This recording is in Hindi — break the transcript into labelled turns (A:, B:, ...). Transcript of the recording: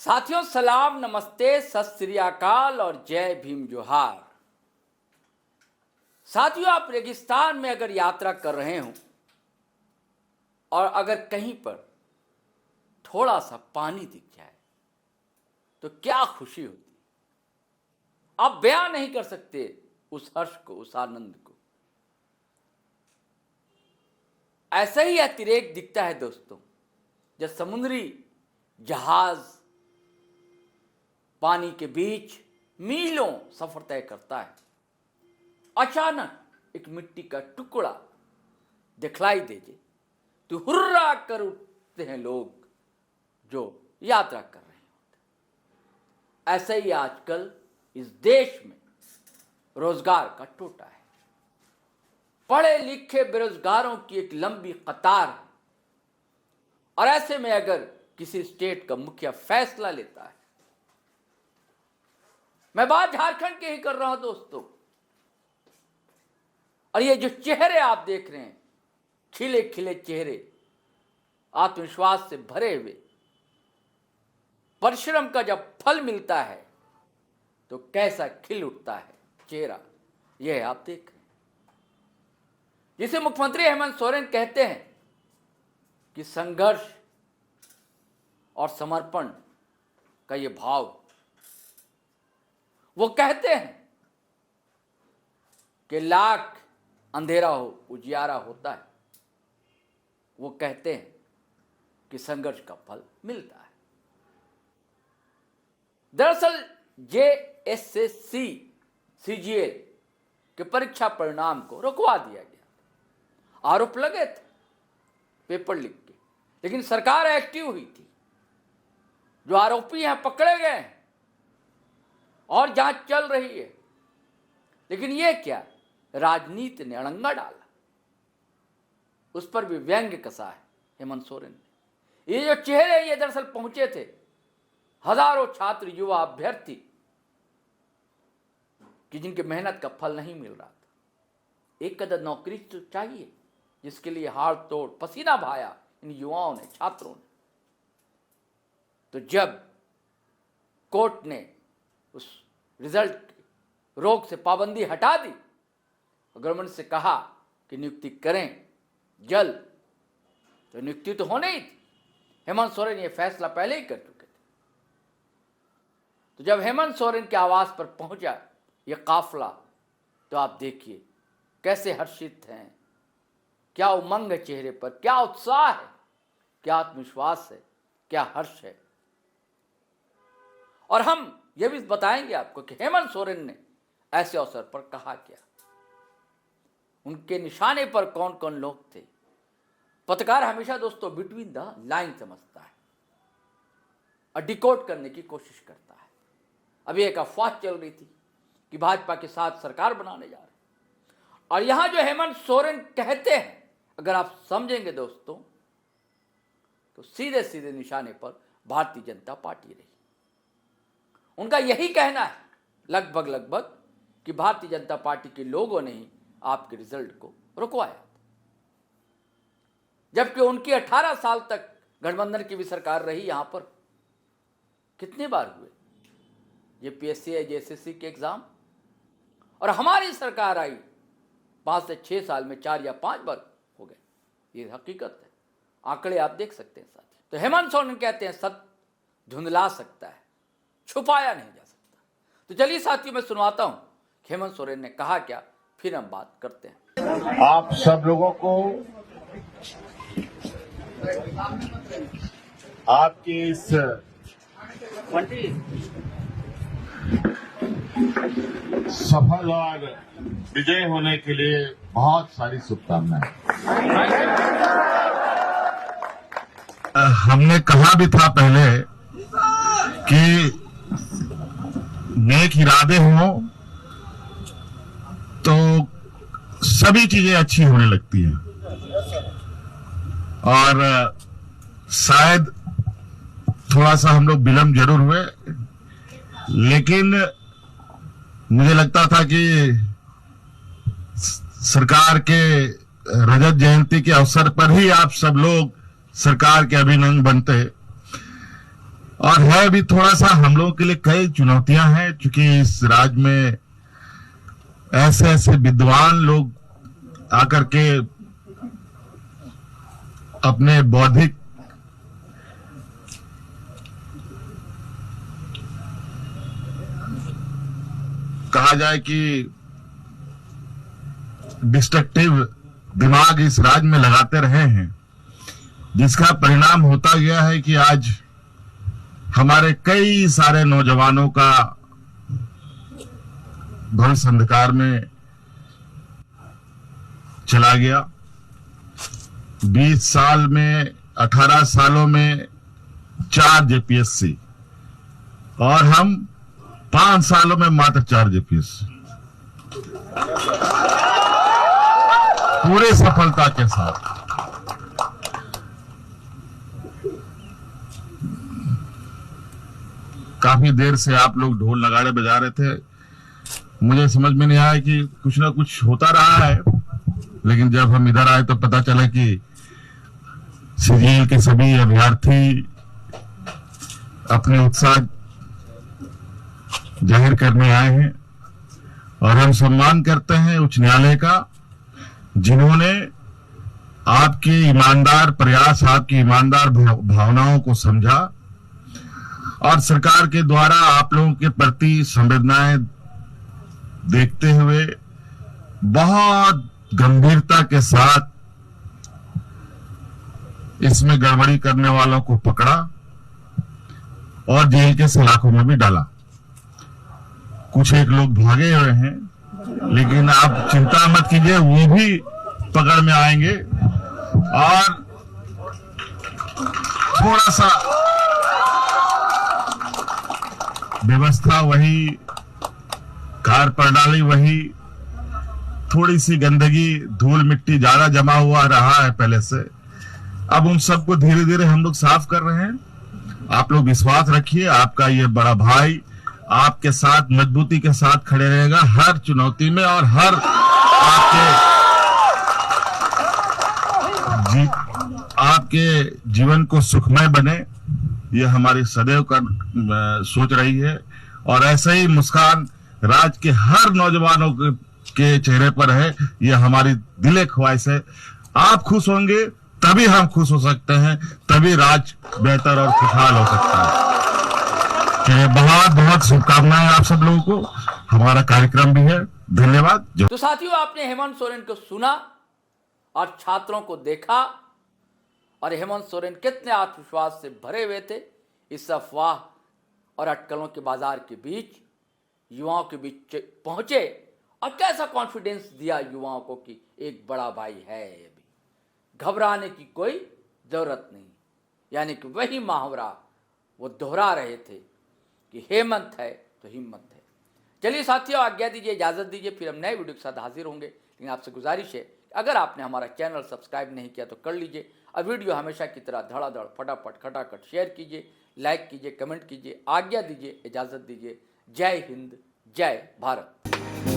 A: साथियों, सलाम, नमस्ते, सत श्री अकाल और जय भीम जोहार। साथियों, आप रेगिस्तान में अगर यात्रा कर रहे हो और अगर कहीं पर थोड़ा सा पानी दिख जाए तो क्या खुशी होती है। आप बयां नहीं कर सकते उस हर्ष को, उस आनंद को। ऐसा ही अतिरेक दिखता है दोस्तों, जब समुद्री जहाज पानी के बीच मीलों सफर तय करता है, अचानक एक मिट्टी का टुकड़ा दिखलाई दे तो हुर्रा कर उठते हैं लोग जो यात्रा कर रहे होते हैं। ऐसे ही आजकल इस देश में रोजगार का टोटा है। पढ़े लिखे बेरोजगारों की एक लंबी कतार है और ऐसे में अगर किसी स्टेट का मुखिया फैसला लेता है, मैं बात झारखंड के ही कर रहा हूं दोस्तों, और ये जो चेहरे आप देख रहे हैं, खिले खिले चेहरे, आत्मविश्वास से भरे हुए, परिश्रम का जब फल मिलता है तो कैसा खिल उठता है चेहरा, यह आप देख रहे हैं। जिसे मुख्यमंत्री हेमंत सोरेन कहते हैं कि संघर्ष और समर्पण का ये भाव, वो कहते हैं कि लाख अंधेरा हो उजियारा होता है, वो कहते हैं कि संघर्ष का फल मिलता है। दरअसल जेएसएससी सीजीएल के परीक्षा परिणाम को रुकवा दिया गया। आरोप लगे थे पेपर लीक के, लेकिन सरकार एक्टिव हुई थी। जो आरोपी हैं पकड़े गए हैं और जांच चल रही है। लेकिन ये क्या, राजनीति ने अड़ंगा डाला, उस पर भी व्यंग्य कसा है हेमंत सोरेन ने। ये जो चेहरे ये दरअसल पहुंचे थे हजारों छात्र, युवा, अभ्यर्थी कि जिनके मेहनत का फल नहीं मिल रहा था। एक कदर नौकरी तो चाहिए, जिसके लिए हाड़ तोड़ पसीना बहाया इन युवाओं ने, छात्रों ने। तो जब कोर्ट ने उस रिजल्ट की रोक से पाबंदी हटा दी, गवर्नमेंट से कहा कि नियुक्ति करें जल्द, तो नियुक्ति तो होने ही थी। हेमंत सोरेन ये फैसला पहले ही कर चुके थे। तो जब हेमंत सोरेन के आवास पर पहुंचा ये काफला, तो आप देखिए कैसे हर्षित हैं, क्या उमंग है चेहरे पर, क्या उत्साह है, क्या आत्मविश्वास है, क्या हर्ष है। और हम यह भी बताएंगे आपको कि हेमंत सोरेन ने ऐसे अवसर पर कहा क्या, उनके निशाने पर कौन कौन लोग थे। पत्रकार हमेशा दोस्तों बिटवीन द लाइन समझता है और डिकोड करने की कोशिश करता है। अभी एक अफवाह चल रही थी कि भाजपा के साथ सरकार बनाने जा रहे, और यहां जो हेमंत सोरेन कहते हैं, अगर आप समझेंगे दोस्तों, तो सीधे सीधे निशाने पर भारतीय जनता पार्टी रही। उनका यही कहना है लगभग कि भारतीय जनता पार्टी के लोगों ने ही आपके रिजल्ट को रुकवाया, जबकि उनकी 18 साल तक गठबंधन की भी सरकार रही। यहां पर कितने बार हुए ये पीएससी या जेएसएससी के एग्जाम, और हमारी सरकार आई 5 से 6 साल में 4 या 5 बार हो गए। ये हकीकत है, आंकड़े आप देख सकते हैं साथी। तो हेमंत सोरेन कहते हैं सत्य धुंधला सकता है, छुपाया नहीं जा सकता। तो चलिए साथियों, मैं सुनवाता हूं हेमंत सोरेन ने कहा क्या, फिर हम बात करते हैं।
B: आप सब लोगों को आपके इस सफल और विजय होने के लिए बहुत सारी शुभकामनाएं। हमने कहा भी था पहले कि नेक इरादे हों तो सभी चीजें अच्छी होने लगती हैं, और शायद थोड़ा सा हम लोग विलंब जरूर हुए, लेकिन मुझे लगता था कि सरकार के रजत जयंती के अवसर पर ही आप सब लोग सरकार के अभिनंदन बनते, और है भी थोड़ा सा हम लोगों के लिए कई चुनौतियां हैं, क्योंकि इस राज्य में ऐसे ऐसे विद्वान लोग आकर के अपने बौद्धिक कहा जाए कि डिस्ट्रक्टिव दिमाग इस राज्य में लगाते रहे हैं, जिसका परिणाम होता गया है कि आज हमारे कई सारे नौजवानों का भविष्य अंधकार में चला गया। 20 साल में 18 सालों में 4 जेपीएससी और हम 5 सालों में मात्र 4 जेपीएससी, पूरे सफलता के साथ। काफी देर से आप लोग ढोल नगाड़े बजा रहे थे, मुझे समझ में नहीं आया कि कुछ ना कुछ होता रहा है, लेकिन जब हम इधर आए तो पता चला कि सीजीएल के सभी अभ्यर्थी अपने उत्साह जाहिर करने आए हैं और हम सम्मान करते हैं उच्च न्यायालय का, जिन्होंने आपके ईमानदार प्रयास, आपकी ईमानदार भावनाओं को समझा और सरकार के द्वारा आप लोगों के प्रति संवेदनाएं देखते हुए बहुत गंभीरता के साथ इसमें गड़बड़ी करने वालों को पकड़ा और जेल के सलाखों में भी डाला। कुछ एक लोग भागे हुए हैं, लेकिन आप चिंता मत कीजिए, वो भी पकड़ में आएंगे और थोड़ा सा व्यवस्था वही, कार्यप्रणाली वही, थोड़ी सी गंदगी, धूल मिट्टी ज्यादा जमा हुआ रहा है पहले से। अब उन सबको धीरे धीरे हम लोग साफ कर रहे हैं। आप लोग विश्वास रखिए, आपका ये बड़ा भाई आपके साथ मजबूती के साथ खड़े रहेगा हर चुनौती में, और हर आपके जीवन को सुखमय बने, ये हमारी सदैव का सोच रही है। और ऐसे ही मुस्कान राज्य के हर नौजवानों के चेहरे पर है, ये हमारी दिले ख्वाहिश है। आप खुश होंगे तभी हम खुश हो सकते हैं, तभी राज्य बेहतर और खुशहाल हो सकता है। बहुत बहुत शुभकामनाएं आप सब लोगों को, हमारा कार्यक्रम भी है। धन्यवाद।
A: तो साथियों, आपने हेमंत सोरेन को सुना और छात्रों को देखा, और हेमंत सोरेन कितने आत्मविश्वास से भरे हुए थे इस अफवाह और अटकलों के बाजार के बीच, युवाओं के बीच पहुंचे और कैसा कॉन्फिडेंस दिया युवाओं को कि एक बड़ा भाई है, ये भी घबराने की कोई जरूरत नहीं। यानी कि वही मुहावरा वो दोहरा रहे थे कि हेमंत है तो हिम्मत है। चलिए साथियों, आज्ञा दीजिए, इजाजत दीजिए, फिर हम नए वीडियो के साथ हाजिर होंगे। लेकिन आपसे गुजारिश है, अगर आपने हमारा चैनल सब्सक्राइब नहीं किया तो कर लीजिए, और वीडियो हमेशा की तरह धड़ाधड़ फटाफट खटाखट शेयर कीजिए, लाइक कीजिए, कमेंट कीजिए। आज्ञा दीजिए, इजाजत दीजिए। जय हिंद, जय भारत।